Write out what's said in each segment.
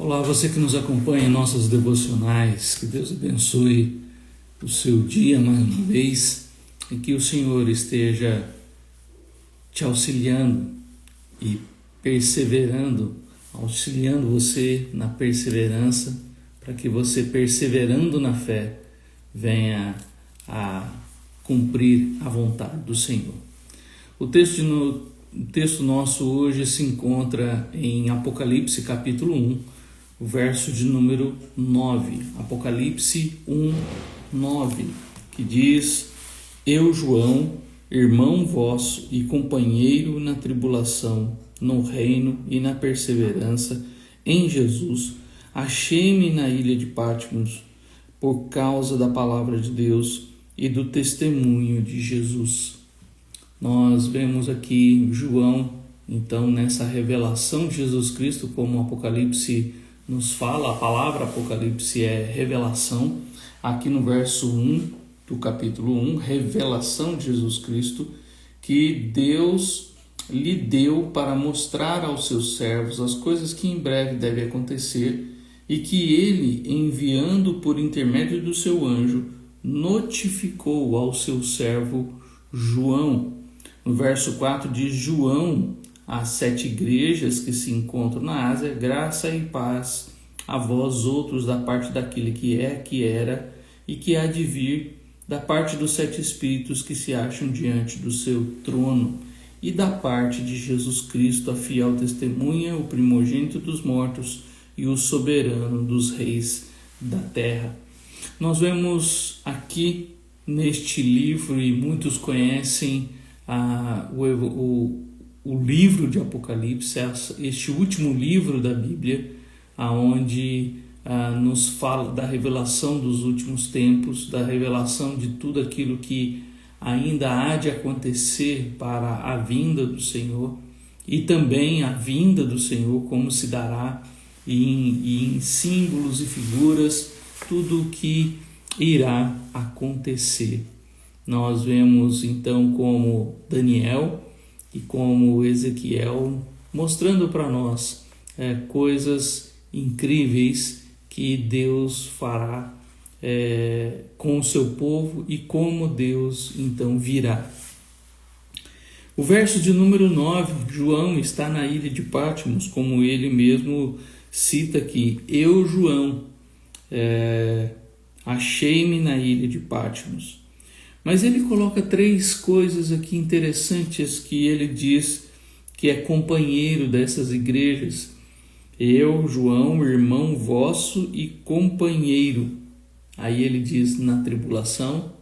Olá, você que nos acompanha em nossas devocionais, que Deus abençoe o seu dia mais uma vez e que o Senhor esteja te auxiliando e perseverando, auxiliando você na perseverança, para que você, perseverando na fé, venha a cumprir a vontade do Senhor. O texto nosso hoje se encontra em Apocalipse capítulo 1, o verso de número 9. Apocalipse 1, 9, que diz: Eu, João, irmão vosso e companheiro na tribulação, no reino e na perseverança em Jesus, achei-me na ilha de Patmos por causa da palavra de Deus e do testemunho de Jesus. Nós vemos aqui João, então, nessa revelação de Jesus Cristo, como o Apocalipse nos fala, a palavra Apocalipse é revelação. Aqui no verso 1 do capítulo 1, revelação de Jesus Cristo, que Deus lhe deu para mostrar aos seus servos as coisas que em breve devem acontecer e que ele, enviando por intermédio do seu anjo, notificou ao seu servo João. No verso 4 diz: João, às 7 igrejas que se encontram na Ásia, graça e paz a vós outros da parte daquele que é, que era e que há de vir, da parte dos 7 espíritos que se acham diante do seu trono, e da parte de Jesus Cristo, a fiel testemunha, o primogênito dos mortos e o soberano dos reis da terra. Nós vemos aqui neste livro, e muitos conhecem o livro de Apocalipse, este último livro da Bíblia, onde nos fala da revelação dos últimos tempos, da revelação de tudo aquilo que ainda há de acontecer para a vinda do Senhor, e também a vinda do Senhor, como se dará, e em símbolos e figuras, tudo o que irá acontecer. Nós vemos então como Daniel e como Ezequiel mostrando para nós coisas incríveis que Deus fará com o seu povo e como Deus então virá. O verso de número 9, João está na ilha de Patmos, como ele mesmo cita aqui: Eu, João, achei-me na ilha de Patmos. Mas ele coloca 3 coisas aqui interessantes que ele diz que é companheiro dessas igrejas. Eu, João, irmão vosso e companheiro. Aí ele diz: na tribulação,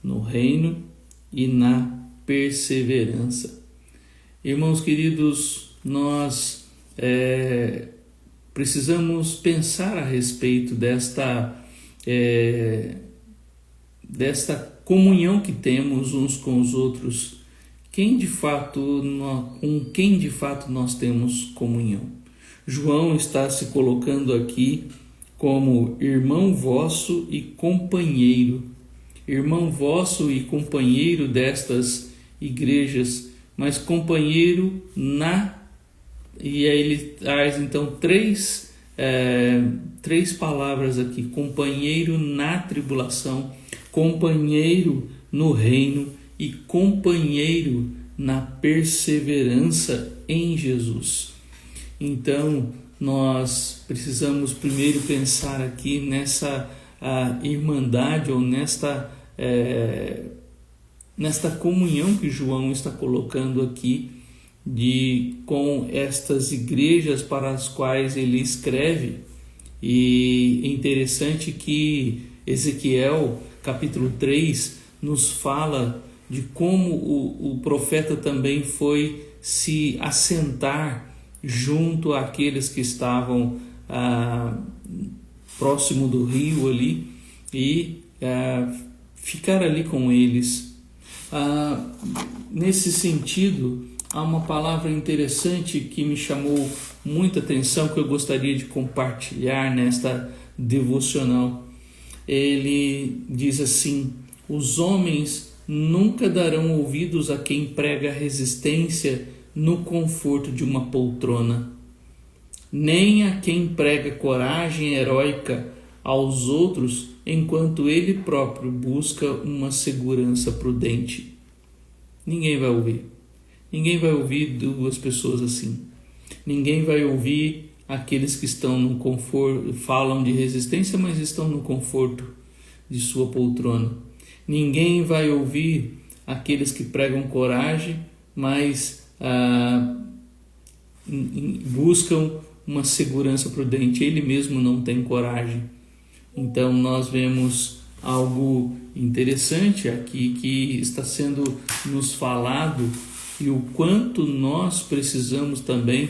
no reino e na perseverança. Irmãos queridos, nós precisamos pensar a respeito desta comunhão que temos uns com os outros. Com quem de fato nós temos comunhão? João está se colocando aqui como irmão vosso e companheiro. Irmão vosso e companheiro destas igrejas, mas companheiro e aí ele traz então três palavras aqui: companheiro na tribulação, companheiro no reino e companheiro na perseverança em Jesus. Então, nós precisamos primeiro pensar aqui nessa irmandade, ou nesta comunhão que João está colocando aqui com estas igrejas para as quais ele escreve. E é interessante que Ezequiel capítulo 3 nos fala de como o profeta também foi se assentar junto àqueles que estavam próximo do rio ali e ficar ali com eles. Nesse sentido, há uma palavra interessante que me chamou muita atenção, que eu gostaria de compartilhar nesta devocional. Ele diz assim: os homens nunca darão ouvidos a quem prega resistência no conforto de uma poltrona. nem a quem prega coragem heróica aos outros, enquanto ele próprio busca uma segurança prudente. Ninguém vai ouvir. Ninguém vai ouvir duas pessoas assim. Ninguém vai ouvir aqueles que estão no conforto, falam de resistência, mas estão no conforto de sua poltrona. Ninguém vai ouvir aqueles que pregam coragem, mas buscam uma segurança prudente. Ele mesmo não tem coragem. Então nós vemos algo interessante aqui que está sendo nos falado, e o quanto nós precisamos também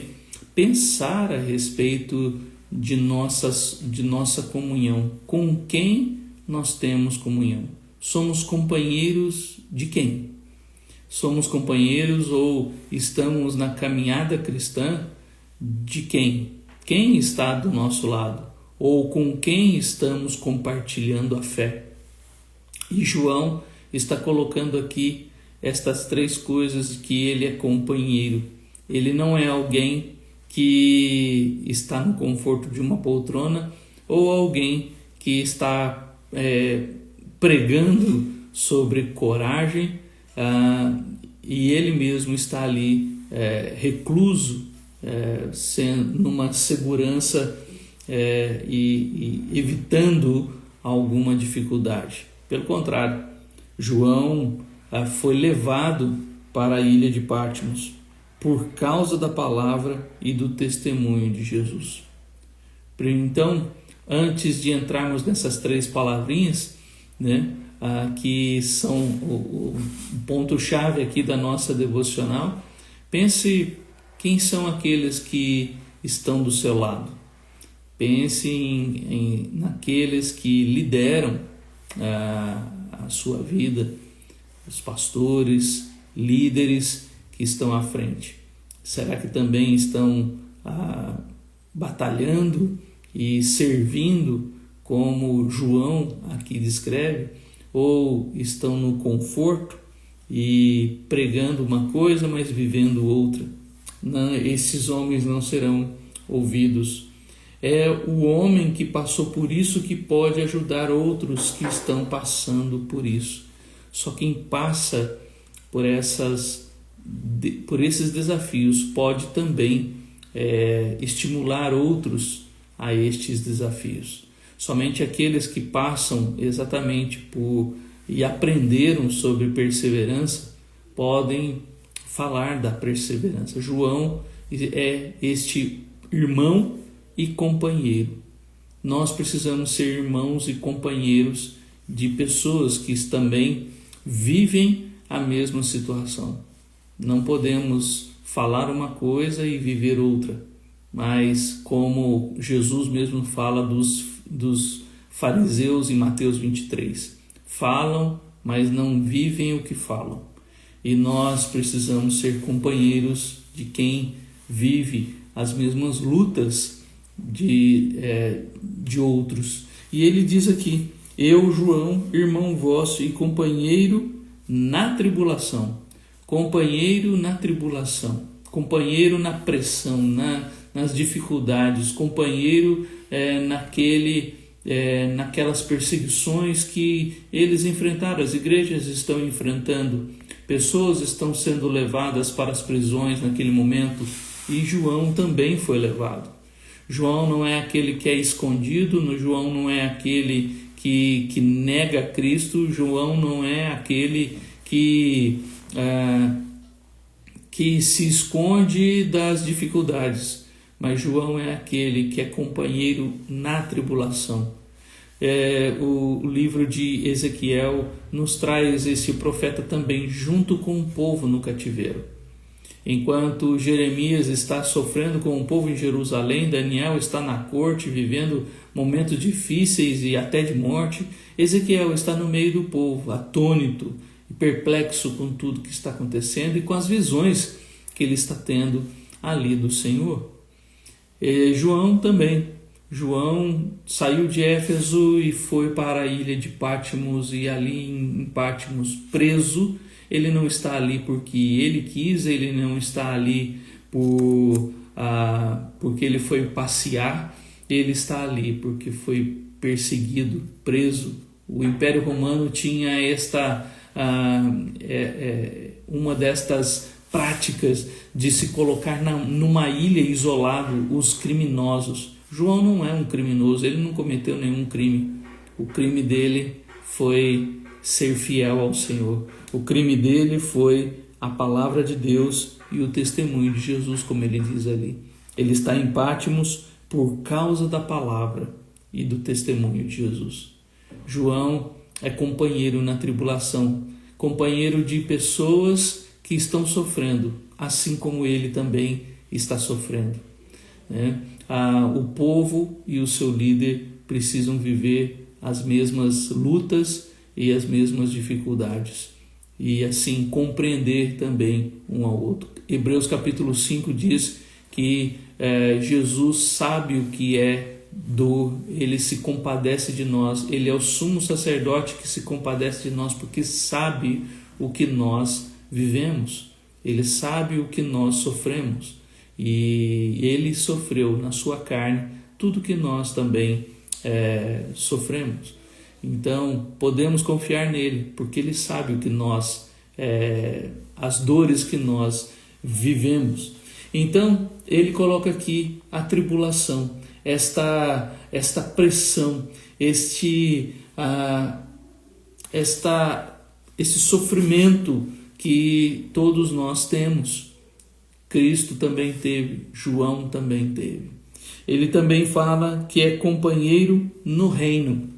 pensar a respeito de nossa comunhão. Com quem nós temos comunhão? Somos companheiros de quem? Somos companheiros ou estamos na caminhada cristã de quem? Quem está do nosso lado? Ou com quem estamos compartilhando a fé? E João está colocando aqui estas três coisas, que ele é companheiro. Ele não é alguém que está no conforto de uma poltrona, ou alguém que está pregando sobre coragem, e ele mesmo está ali recluso, numa segurança e evitando alguma dificuldade. Pelo contrário, João foi levado para a ilha de Patmos por causa da palavra e do testemunho de Jesus. Então, antes de entrarmos nessas três palavrinhas, que são o ponto-chave aqui da nossa devocional, pense quem são aqueles que estão do seu lado. Pense naqueles que lideram a sua vida, os pastores, líderes que estão à frente. Será que também estão batalhando e servindo como João aqui descreve? Ou estão no conforto e pregando uma coisa, mas vivendo outra? Não, esses homens não serão ouvidos. É o homem que passou por isso que pode ajudar outros que estão passando por isso. Só quem passa por esses desafios pode também estimular outros a estes desafios. Somente aqueles que passam exatamente por e aprenderam sobre perseverança podem falar da perseverança. João é este irmão e companheiro. Nós precisamos ser irmãos e companheiros de pessoas que também vivem a mesma situação. Não podemos falar uma coisa e viver outra, mas como Jesus mesmo fala dos fariseus em Mateus 23, falam, mas não vivem o que falam. E nós precisamos ser companheiros de quem vive as mesmas lutas de outros. E ele diz aqui: eu, João, irmão vosso e companheiro na tribulação. Companheiro na tribulação, companheiro na pressão, nas dificuldades, companheiro naquelas perseguições que eles enfrentaram. As igrejas estão enfrentando, pessoas estão sendo levadas para as prisões naquele momento, e João também foi levado. João não é aquele que é escondido, João não é aquele que nega Cristo, João não é aquele que se esconde das dificuldades, mas João é aquele que é companheiro na tribulação. O livro de Ezequiel nos traz esse profeta também junto com o povo no cativeiro. Enquanto Jeremias está sofrendo com o povo em Jerusalém, Daniel está na corte vivendo momentos difíceis e até de morte, Ezequiel está no meio do povo, atônito e perplexo com tudo que está acontecendo e com as visões que ele está tendo ali do Senhor. João também. João saiu de Éfeso e foi para a ilha de Patmos, e ali em Patmos, preso. Ele não está ali porque ele quis, ele não está ali porque ele foi passear, ele está ali porque foi perseguido, preso. O Império Romano tinha uma destas práticas de se colocar numa ilha isolado os criminosos. João não é um criminoso, ele não cometeu nenhum crime. O crime dele foi ser fiel ao Senhor. O crime dele foi a palavra de Deus e o testemunho de Jesus, como ele diz ali. Ele está em Pátimos por causa da palavra e do testemunho de Jesus. João é companheiro na tribulação, companheiro de pessoas que estão sofrendo, assim como ele também está sofrendo. O povo e o seu líder precisam viver as mesmas lutas e as mesmas dificuldades, e assim compreender também um ao outro. Hebreus capítulo 5 diz que Jesus sabe o que é dor, ele se compadece de nós, ele é o sumo sacerdote que se compadece de nós porque sabe o que nós vivemos, ele sabe o que nós sofremos, e ele sofreu na sua carne tudo que nós também sofremos. Então podemos confiar nele porque ele sabe o que nós, as dores que nós vivemos. Então ele coloca aqui a tribulação, esta pressão, esse sofrimento que todos nós temos. Cristo também teve, João também teve. Ele também fala que é companheiro no reino.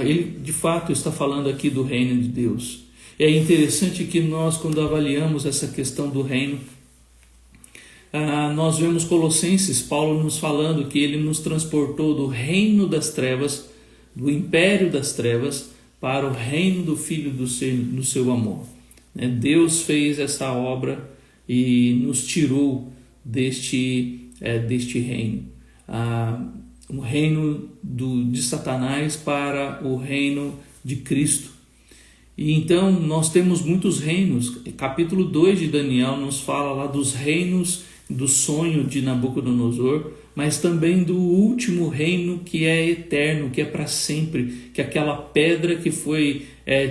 Ele de fato está falando aqui do reino de Deus. É interessante que nós, quando avaliamos essa questão do reino, nós vemos Colossenses, Paulo nos falando que ele nos transportou do reino das trevas, do império das trevas, para o reino do Filho do seu amor. Deus fez essa obra e nos tirou deste reino, o reino de Satanás para o reino de Cristo. E então nós temos muitos reinos. Capítulo 2 de Daniel nos fala lá dos reinos do sonho de Nabucodonosor, mas também do último reino que é eterno, que é para sempre, que é aquela pedra que foi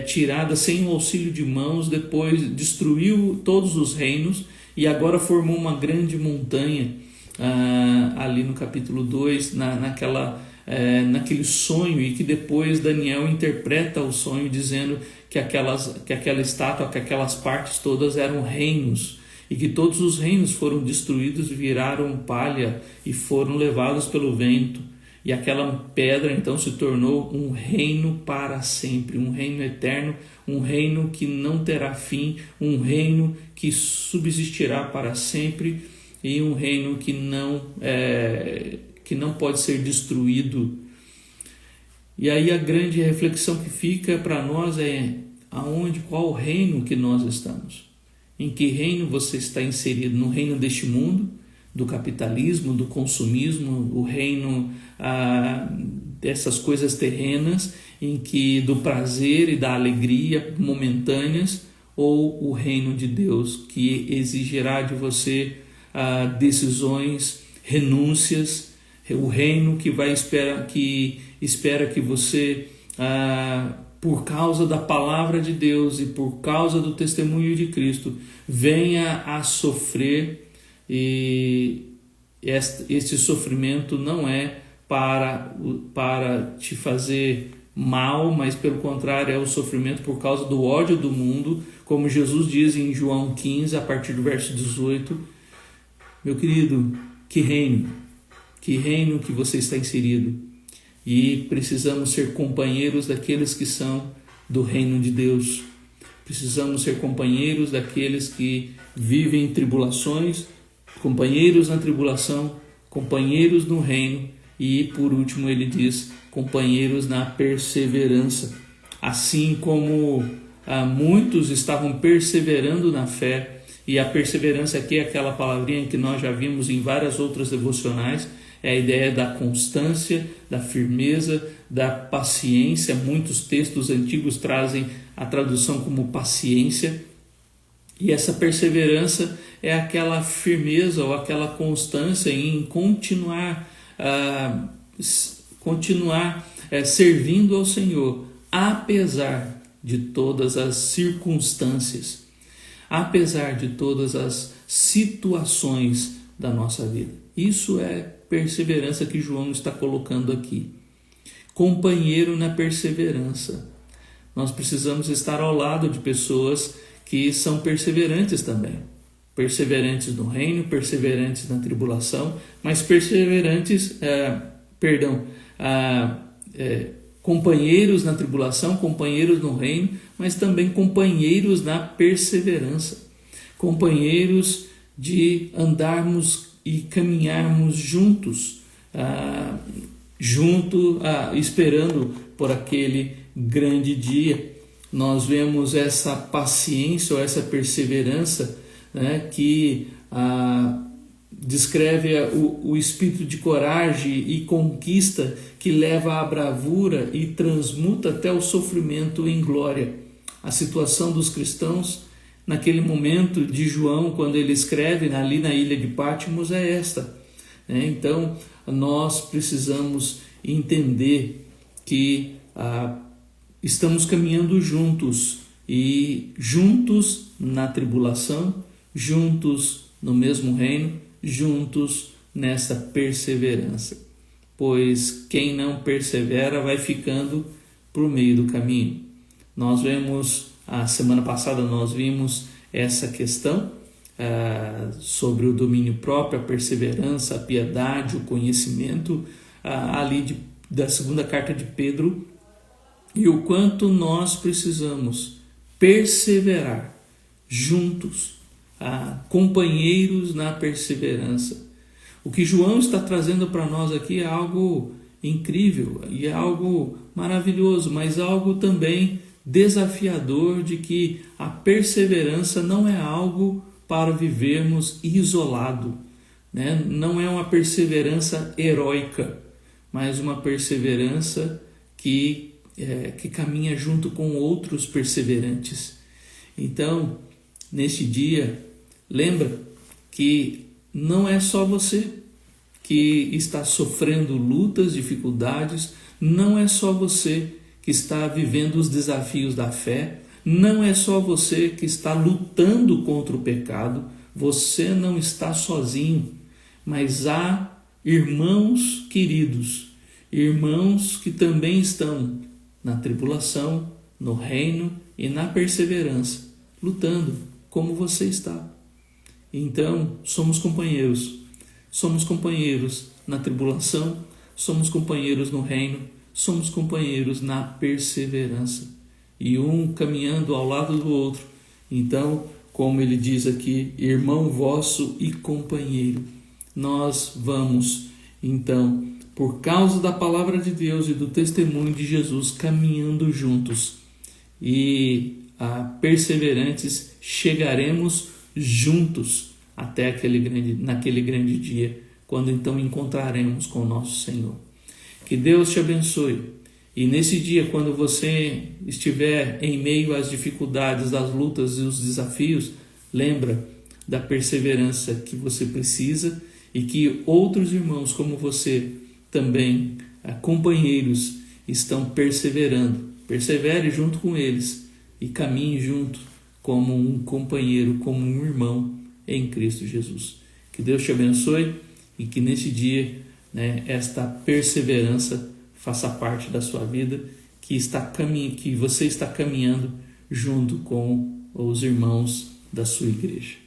tirada sem o auxílio de mãos, depois destruiu todos os reinos e agora formou uma grande montanha, ali no capítulo 2, naquele sonho, e que depois Daniel interpreta o sonho dizendo que aquela estátua, que aquelas partes todas eram reinos, e que todos os reinos foram destruídos, viraram palha e foram levados pelo vento, e aquela pedra então se tornou um reino para sempre, um reino eterno, um reino que não terá fim, um reino que subsistirá para sempre, e um reino que não pode ser destruído. E aí a grande reflexão que fica para nós é qual reino que nós estamos? Em que reino você está inserido? No reino deste mundo, do capitalismo, do consumismo, o reino dessas coisas terrenas, do prazer e da alegria momentâneas, ou o reino de Deus, que exigirá de você decisões, renúncias, o reino que espera que você, por causa da palavra de Deus e por causa do testemunho de Cristo, venha a sofrer, e este sofrimento não é para te fazer mal, mas pelo contrário é o sofrimento por causa do ódio do mundo, como Jesus diz em João 15, a partir do verso 18. Meu querido, que reino que você está inserido, e precisamos ser companheiros daqueles que são do reino de Deus, precisamos ser companheiros daqueles que vivem em tribulações, companheiros na tribulação, companheiros no reino, e por último ele diz, companheiros na perseverança, assim como muitos estavam perseverando na fé, e a perseverança aqui é aquela palavrinha que nós já vimos em várias outras devocionais, é a ideia da constância, da firmeza, da paciência. Muitos textos antigos trazem a tradução como paciência. E essa perseverança é aquela firmeza ou aquela constância em continuar servindo ao Senhor, apesar de todas as circunstâncias, apesar de todas as situações da nossa vida. Isso é perseverança que João está colocando aqui. Companheiro na perseverança. Nós precisamos estar ao lado de pessoas que são perseverantes também. Perseverantes no reino, perseverantes na tribulação, mas companheiros na tribulação, companheiros no reino, mas também companheiros na perseverança. Companheiros de andarmos e caminharmos juntos, esperando por aquele grande dia. Nós vemos essa paciência ou essa perseverança, né, que descreve o espírito de coragem e conquista que leva à bravura e transmuta até o sofrimento em glória. A situação dos cristãos naquele momento de João, quando ele escreve ali na ilha de Patmos, é esta. Então, nós precisamos entender que estamos caminhando juntos, e juntos na tribulação, juntos no mesmo reino, juntos nessa perseverança. Pois quem não persevera vai ficando por meio do caminho. Nós vemos, a semana passada nós vimos essa questão sobre o domínio próprio, a perseverança, a piedade, o conhecimento, da segunda carta de Pedro, e o quanto nós precisamos perseverar juntos, companheiros na perseverança. O que João está trazendo para nós aqui é algo incrível e é algo maravilhoso, mas algo também desafiador, de que a perseverança não é algo para vivermos isolado, né? Não é uma perseverança heróica, mas uma perseverança que caminha junto com outros perseverantes. Então, neste dia, lembra que não é só você que está sofrendo lutas, dificuldades, não é só você que está vivendo os desafios da fé, não é só você que está lutando contra o pecado, você não está sozinho, mas há irmãos queridos, irmãos que também estão na tribulação, no reino e na perseverança, lutando como você está. Então, somos companheiros na tribulação, somos companheiros no reino, somos companheiros na perseverança, e um caminhando ao lado do outro. Então, como ele diz aqui, irmão vosso e companheiro, nós vamos, então, por causa da palavra de Deus e do testemunho de Jesus, caminhando juntos, e perseverantes, chegaremos juntos até naquele grande dia, quando então encontraremos com o nosso Senhor. Que Deus te abençoe, e nesse dia, quando você estiver em meio às dificuldades, às lutas e os desafios, lembra da perseverança que você precisa, e que outros irmãos como você também, companheiros, estão perseverando. Persevere junto com eles e caminhe junto como um companheiro, como um irmão em Cristo Jesus. Que Deus te abençoe, e que nesse dia, esta perseverança faça parte da sua vida, que você está caminhando junto com os irmãos da sua igreja.